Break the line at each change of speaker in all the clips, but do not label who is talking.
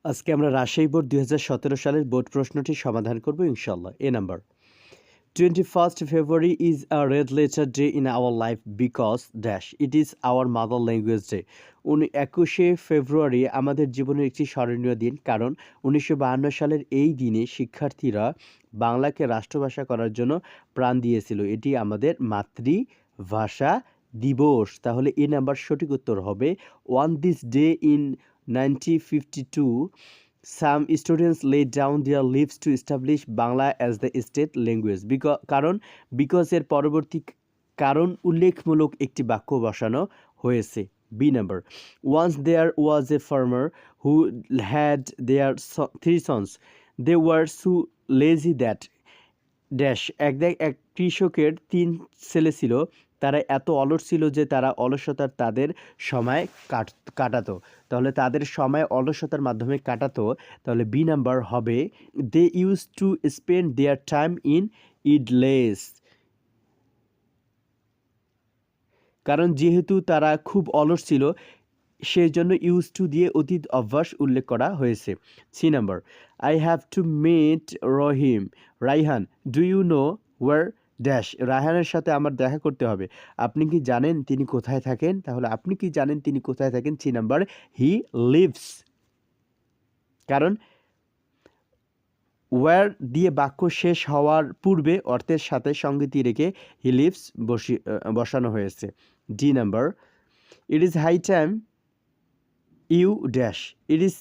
আজকে আমরা রাজশাহী বোর্ড 2017 সালের বোর্ড প্রশ্নটি সমাধান করব ইনশাল্লাহ। এ number 21st February is a red letter day in our life because dash it is our mother language day. 21শে ফেব্রুয়ারি আমাদের জীবনের একটি স্মরণীয় দিন, কারণ 1952 সালের এই দিনে শিক্ষার্থীরা বাংলাকে রাষ্ট্রভাষা করার জন্য প্রাণ দিয়েছিল। এটি আমাদের মাতৃভাষা দিবস। তাহলে এ নাম্বার সঠিক উত্তর হবে on this day in 1952 some students laid down their lives to establish Bangla as the state language. because এর পরবর্তী কারণ উল্লেখমূলক একটি বাক্য বসানো হয়েছে। B number once there was a farmer who had their three sons. They were so lazy that dash এক কৃষকের 3 ছেলে ছিল, তারা এত অলস ছিল যে তারা অলসতার তাদের সময় কাটাতো। তাহলে তাদের সময় অলসতার মাধ্যমে কাটাতো। তাহলে বি নাম্বার হবে they use to spend their time in idleness. কারণ যেহেতু তারা খুব অলস ছিল সেই জন্য ইউজ টু দিয়ে অতীত অভ্যাস উল্লেখ করা হয়েছে। C number I have to meet Raihan do you know where dash. রায়হানের সাথে আমার দেখা করতে হবে, আপনি কি জানেন তিনি কোথায় থাকেন? তাহলে আপনি কি জানেন তিনি কোথায় থাকেন? C number he lives. কারণ ওয়ার দিয়ে বাক্য শেষ হওয়ার পূর্বে অর্থের সাথে সঙ্গতি রেখে হি লিভস বসানো হয়েছে। D number it is high time you dash it is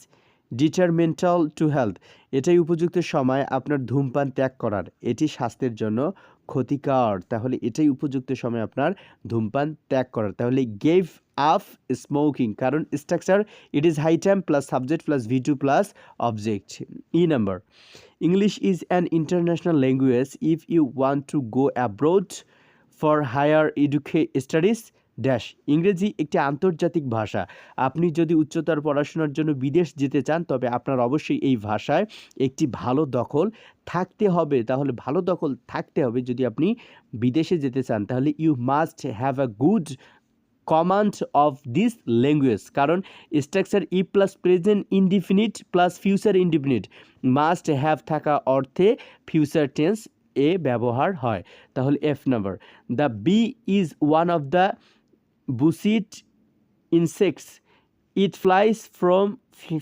detrimental to health. এটাই উপযুক্ত সময় আপনার ধূমপান ত্যাগ করার, এটি স্বাস্থ্যের জন্য ক্ষতিকর। তাহলে এটাই উপযুক্ত সময় আপনার ধূমপান ত্যাগ করার। তাহলে গেভ আপ স্মোকিং, কারণ structure it is high time plus subject plus V2 plus object. E number English is an international language if you want to go abroad for higher studies dash. ইংরেজি একটি আন্তর্জাতিক ভাষা, আপনি যদি উচ্চতর পড়াশোনার জন্য বিদেশ যেতে চান তবে আপনার অবশ্যই এই ভাষায় একটি ভালো দখল থাকতে হবে। তাহলে ভালো দখল থাকতে হবে যদি আপনি বিদেশে যেতে চান, তাহলে you must have a good command of this language. কারণ স্ট্রাকচার ই plus present indefinite plus future indefinite must have থাকা অর্থে ফিউচার টেন্স এ ব্যবহার হয়। তাহলে F number the bee is one of the busiest insects it flies from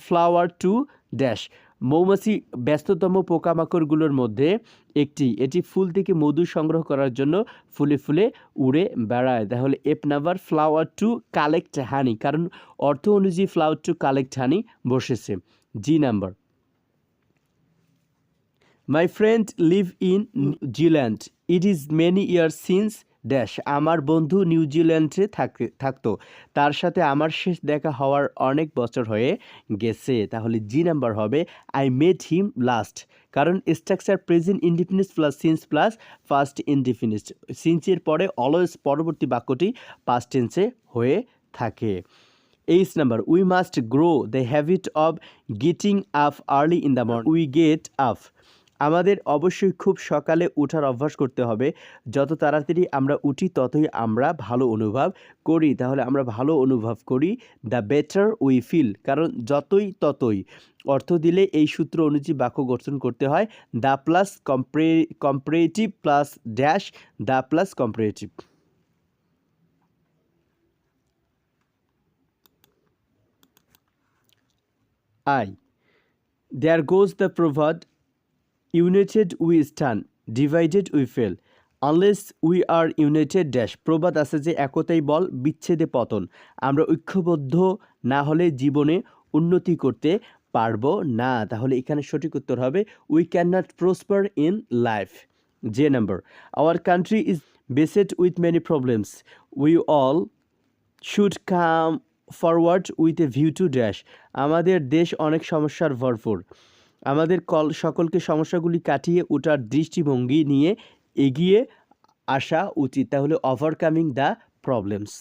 flower to dash. মৌমাছি ব্যস্ততম পোকামাকড়গুলোর মধ্যে একটি, এটি ফুল থেকে মধু সংগ্রহ করার জন্য ফুলে ফুলে উড়ে বেড়ায়। তাহলে F number flower to collect honey, কারণ অর্থ অনুযায়ী ফ্লাওয়ার টু কালেক্ট হানি বসেছে। G number my friend live in New Zealand it is many years since dash. আমার বন্ধু নিউজিল্যান্ডে থাকতো, তার সাথে আমার শেষ দেখা হওয়ার অনেক বছর হয়ে গেছে। তাহলে জি নাম্বার হবে আই মেট হিম লাস্ট, কারণ structure present indefinite plus since plus first indefinite. সিন্সের পরে অলওয়েজ পরবর্তী বাক্যটি পাস্ট টেন্সে হয়ে থাকে। H number we must grow the habit of getting up early in the morning we get up. আমাদের অবশ্যই খুব সকালে ওঠার অভ্যাস করতে হবে। যত তাড়াতাড়ি আমরা উঠি ততই আমরা ভালো অনুভব করি। তাহলে আমরা ভালো অনুভব করি দ্য বেটার উই ফিল, কারণ ততই অর্থ দিলে এই সূত্র অনুযায়ী বাক্য গঠন করতে হয় the plus comparative plus dash the plus comparative. I there goes the proverb united we stand divided we fall unless we are united dash. প্রবাদ আছে যে একতাই বল বিচ্ছেদে পতন। আমরা ঐক্যবদ্ধ না হলে জীবনে উন্নতি করতে পারবো না। তাহলে এখানে সঠিক উত্তর হবে we can not prosper in life. J number our country is based with many problems we all should come forward with a view to dash. আমাদের দেশ অনেক সমস্যার ভরপুর, আমাদের সকলকে সমস্যাগুলি কাটিয়ে ওঠার দৃষ্টিভঙ্গি নিয়ে এগিয়ে আসা উচিত। তাহলে ওভারকামিং দ্য প্রবলেমস।